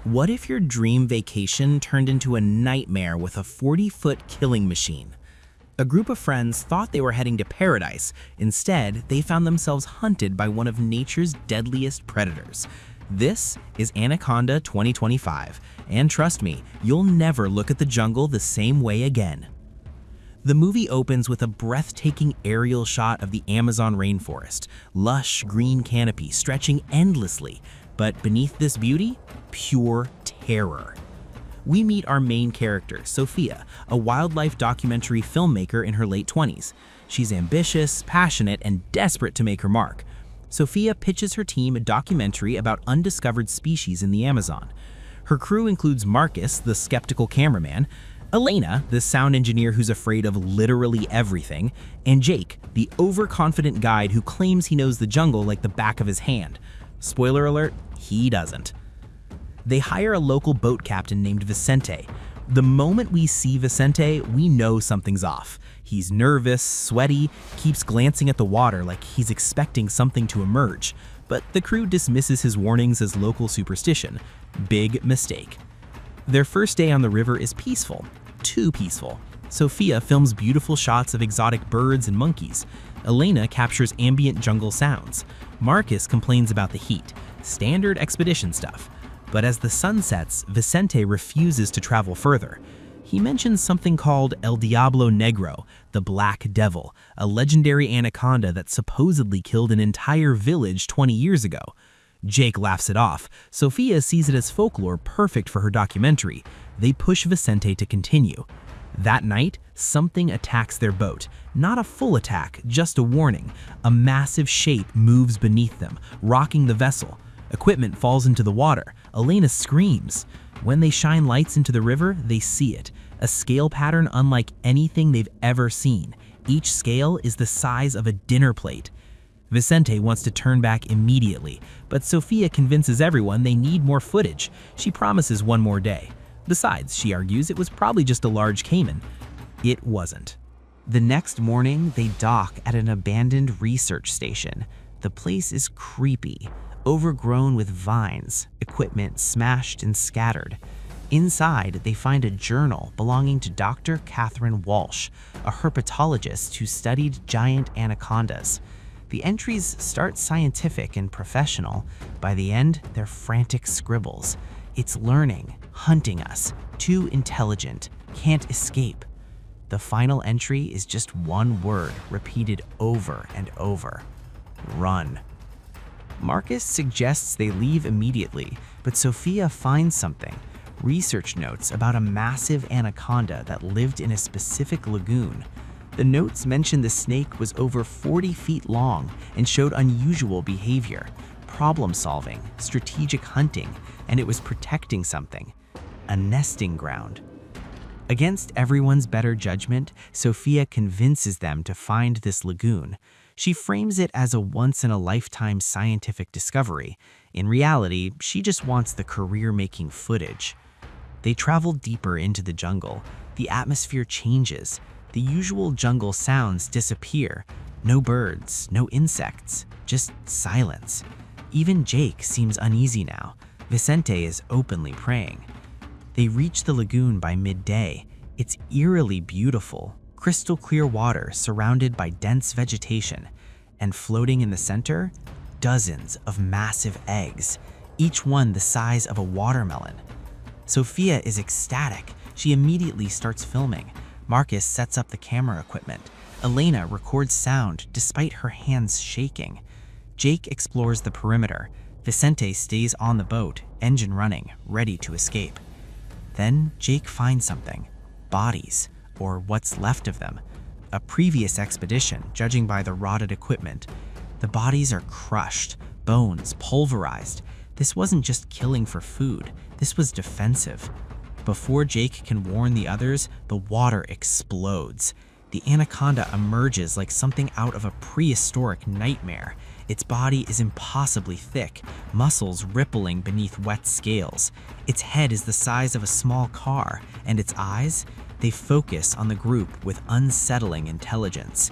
What if your dream vacation turned into a nightmare with a 40-foot killing machine? A group of friends thought they were heading to paradise. Instead, they found themselves hunted by one of nature's deadliest predators. This is Anaconda 2025, and trust me, you'll never look at the jungle the same way again. The movie opens with a breathtaking aerial shot of the Amazon rainforest, lush green canopy stretching endlessly. But beneath this beauty, pure terror. We meet our main character, Sophia, a wildlife documentary filmmaker in her late 20s. She's ambitious, passionate, and desperate to make her mark. Sophia pitches her team a documentary about undiscovered species in the Amazon. Her crew includes Marcus, the skeptical cameraman, Elena, the sound engineer who's afraid of literally everything, and Jake, the overconfident guide who claims he knows the jungle like the back of his hand. Spoiler alert, he doesn't. They hire a local boat captain named Vicente. The moment we see Vicente, we know something's off. He's nervous, sweaty, keeps glancing at the water like he's expecting something to emerge. But the crew dismisses his warnings as local superstition. Big mistake. Their first day on the river is peaceful. Too peaceful. Sophia films beautiful shots of exotic birds and monkeys. Elena captures ambient jungle sounds. Marcus complains about the heat. Standard expedition stuff. But as the sun sets, Vicente refuses to travel further. He mentions something called El Diablo Negro, the Black Devil, a legendary anaconda that supposedly killed an entire village 20 years ago. Jake laughs it off. Sophia sees it as folklore perfect for her documentary. They push Vicente to continue. That night, something attacks their boat. Not a full attack, just a warning. A massive shape moves beneath them, rocking the vessel. Equipment falls into the water. Elena screams. When they shine lights into the river, they see it. A scale pattern unlike anything they've ever seen. Each scale is the size of a dinner plate. Vicente wants to turn back immediately, but Sophia convinces everyone they need more footage. She promises one more day. Besides, she argues it was probably just a large caiman. It wasn't. The next morning, they dock at an abandoned research station. The place is creepy, overgrown with vines, equipment smashed and scattered. Inside, they find a journal belonging to Dr. Catherine Walsh, a herpetologist who studied giant anacondas. The entries start scientific and professional. By the end, they're frantic scribbles. It's learning, hunting us, too intelligent, can't escape. The final entry is just one word repeated over and over: run. Marcus suggests they leave immediately, but Sophia finds something. Research notes about a massive anaconda that lived in a specific lagoon. The notes mention the snake was over 40 feet long and showed unusual behavior, problem solving, strategic hunting, and it was protecting something, a nesting ground. Against everyone's better judgment, Sophia convinces them to find this lagoon. She frames it as a once-in-a-lifetime scientific discovery. In reality, she just wants the career-making footage. They travel deeper into the jungle. The atmosphere changes. The usual jungle sounds disappear. No birds, no insects, just silence. Even Jake seems uneasy now. Vicente is openly praying. They reach the lagoon by midday. It's eerily beautiful. Crystal clear water surrounded by dense vegetation. And floating in the center, dozens of massive eggs, each one the size of a watermelon. Sophia is ecstatic. She immediately starts filming. Marcus sets up the camera equipment. Elena records sound despite her hands shaking. Jake explores the perimeter. Vicente stays on the boat, engine running, ready to escape. Then Jake finds something. Bodies, or what's left of them. A previous expedition, judging by the rotted equipment. The bodies are crushed, bones pulverized. This wasn't just killing for food. This was defensive. Before Jake can warn the others, the water explodes. The anaconda emerges like something out of a prehistoric nightmare. Its body is impossibly thick, muscles rippling beneath wet scales. Its head is the size of a small car, and its eyes, they focus on the group with unsettling intelligence.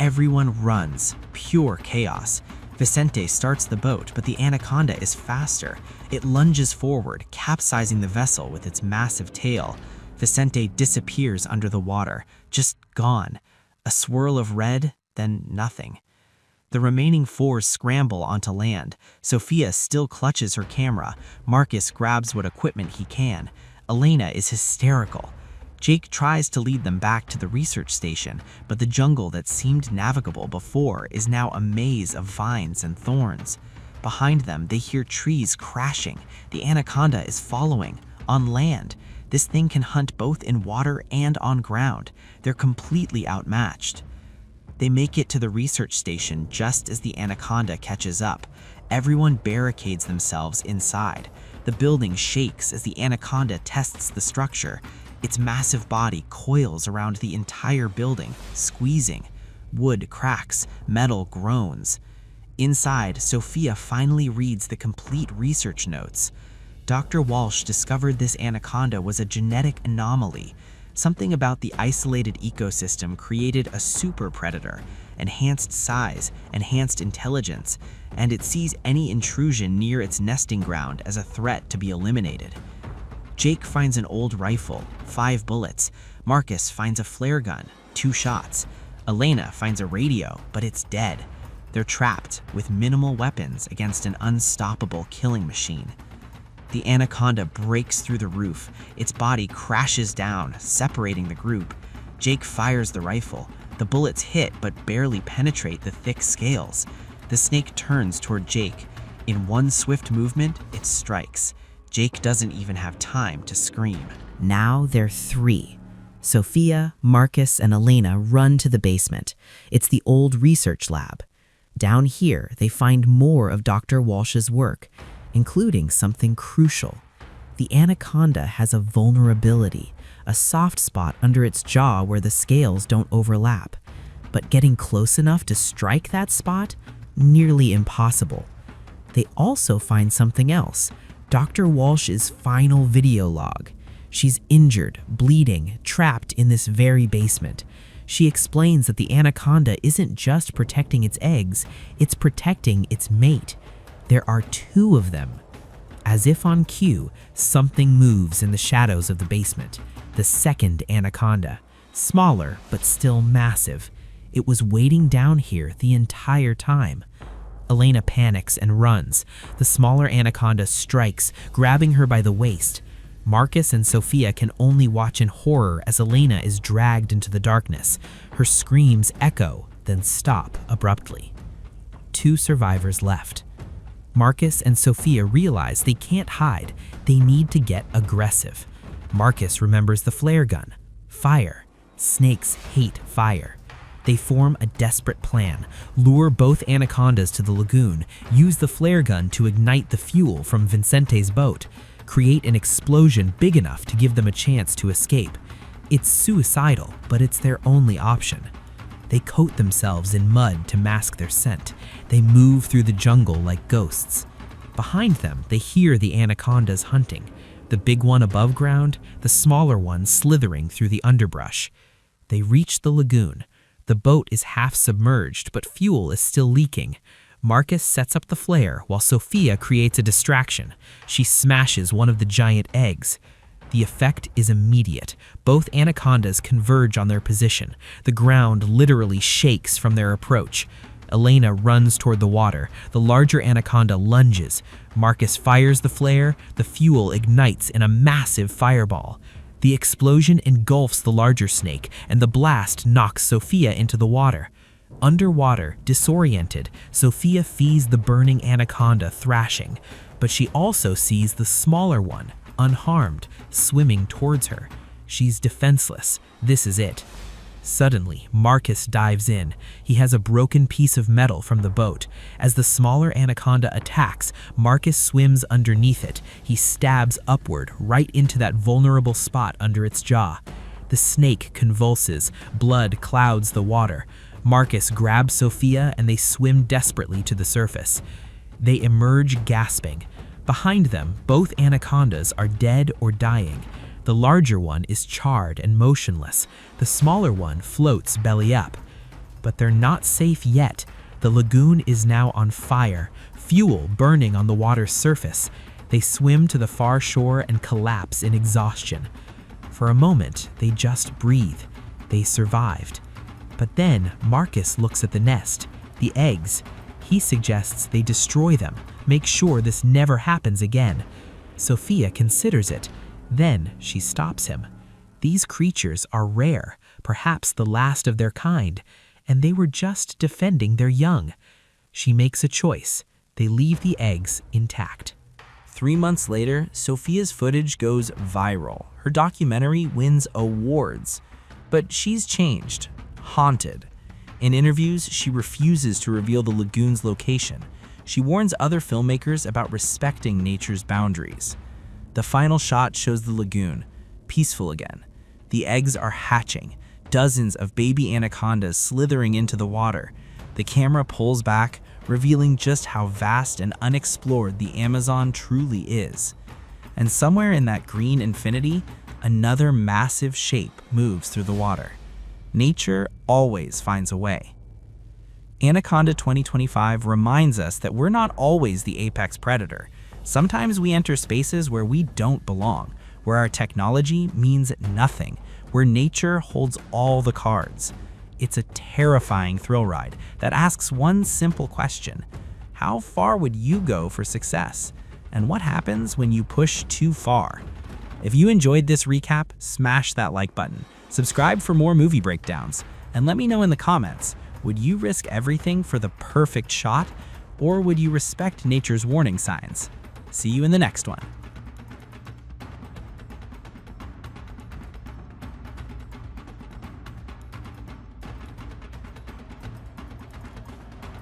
Everyone runs, pure chaos. Vicente starts the boat, but the anaconda is faster. It lunges forward, capsizing the vessel with its massive tail. Vicente disappears under the water, just gone. A swirl of red, then nothing. The remaining four scramble onto land. Sophia still clutches her camera. Marcus grabs what equipment he can. Elena is hysterical. Jake tries to lead them back to the research station, but the jungle that seemed navigable before is now a maze of vines and thorns. Behind them, they hear trees crashing. The anaconda is following, on land. This thing can hunt both in water and on ground. They're completely outmatched. They make it to the research station just as the anaconda catches up. Everyone barricades themselves inside. The building shakes as the anaconda tests the structure. Its massive body coils around the entire building, squeezing. Wood cracks, metal groans. Inside, Sophia finally reads the complete research notes. Dr. Walsh discovered this anaconda was a genetic anomaly. Something about the isolated ecosystem created a super predator, enhanced size, enhanced intelligence, and it sees any intrusion near its nesting ground as a threat to be eliminated. Jake finds an old rifle, 5 bullets. Marcus finds a flare gun, 2 shots. Elena finds a radio, but it's dead. They're trapped with minimal weapons against an unstoppable killing machine. The anaconda breaks through the roof. Its body crashes down, separating the group. Jake fires the rifle. The bullets hit but barely penetrate the thick scales. The snake turns toward Jake. In one swift movement, it strikes. Jake doesn't even have time to scream. Now they're 3. Sophia, Marcus, and Elena run to the basement. It's the old research lab. Down here, they find more of Dr. Walsh's work, including something crucial. The anaconda has a vulnerability, a soft spot under its jaw where the scales don't overlap. But getting close enough to strike that spot? Nearly impossible. They also find something else, Dr. Walsh's final video log. She's injured, bleeding, trapped in this very basement. She explains that the anaconda isn't just protecting its eggs, it's protecting its mate. There are 2 of them. As if on cue, something moves in the shadows of the basement. The second anaconda. Smaller, but still massive. It was waiting down here the entire time. Elena panics and runs. The smaller anaconda strikes, grabbing her by the waist. Marcus and Sophia can only watch in horror as Elena is dragged into the darkness. Her screams echo, then stop abruptly. 2 survivors left. Marcus and Sophia realize they can't hide. They need to get aggressive. Marcus remembers the flare gun. Fire. Snakes hate fire. They form a desperate plan, lure both anacondas to the lagoon, use the flare gun to ignite the fuel from Vincente's boat, create an explosion big enough to give them a chance to escape. It's suicidal, but it's their only option. They coat themselves in mud to mask their scent. They move through the jungle like ghosts. Behind them, they hear the anacondas hunting, the big one above ground, the smaller one slithering through the underbrush. They reach the lagoon. The boat is half submerged, but fuel is still leaking. Marcus sets up the flare while Sophia creates a distraction. She smashes one of the giant eggs. The effect is immediate. Both anacondas converge on their position. The ground literally shakes from their approach. Elena runs toward the water. The larger anaconda lunges. Marcus fires the flare. The fuel ignites in a massive fireball. The explosion engulfs the larger snake, and the blast knocks Sophia into the water. Underwater, disoriented, Sophia sees the burning anaconda thrashing, but she also sees the smaller one, unharmed, swimming towards her. She's defenseless. This is it. Suddenly, Marcus dives in. He has a broken piece of metal from the boat. As the smaller anaconda attacks, Marcus swims underneath it. He stabs upward, right into that vulnerable spot under its jaw. The snake convulses. Blood clouds the water. Marcus grabs Sophia and they swim desperately to the surface. They emerge gasping. Behind them, both anacondas are dead or dying. The larger one is charred and motionless. The smaller one floats belly up. But they're not safe yet. The The lagoon is now on fire, fuel burning on the water's surface. They swim to the far shore and collapse in exhaustion. For a moment, they just breathe. They survived. But then Marcus looks at the nest, the eggs. He suggests they destroy them, make sure this never happens again. Sophia considers it. Then she stops him. These creatures are rare, perhaps the last of their kind, and they were just defending their young. She makes a choice. They leave the eggs intact. 3 months later, Sophia's footage goes viral. Her documentary wins awards. But she's changed, haunted. In interviews, she refuses to reveal the lagoon's location. She warns other filmmakers about respecting nature's boundaries. The final shot shows the lagoon, peaceful again. The eggs are hatching, dozens of baby anacondas slithering into the water. The camera pulls back, revealing just how vast and unexplored the Amazon truly is. And somewhere in that green infinity, another massive shape moves through the water. Nature always finds a way. Anaconda 2025 reminds us that we're not always the apex predator. Sometimes we enter spaces where we don't belong, where our technology means nothing, where nature holds all the cards. It's a terrifying thrill ride that asks one simple question: how far would you go for success? And what happens when you push too far? If you enjoyed this recap, smash that like button, subscribe for more movie breakdowns, and let me know in the comments, would you risk everything for the perfect shot, or would you respect nature's warning signs? See you in the next one.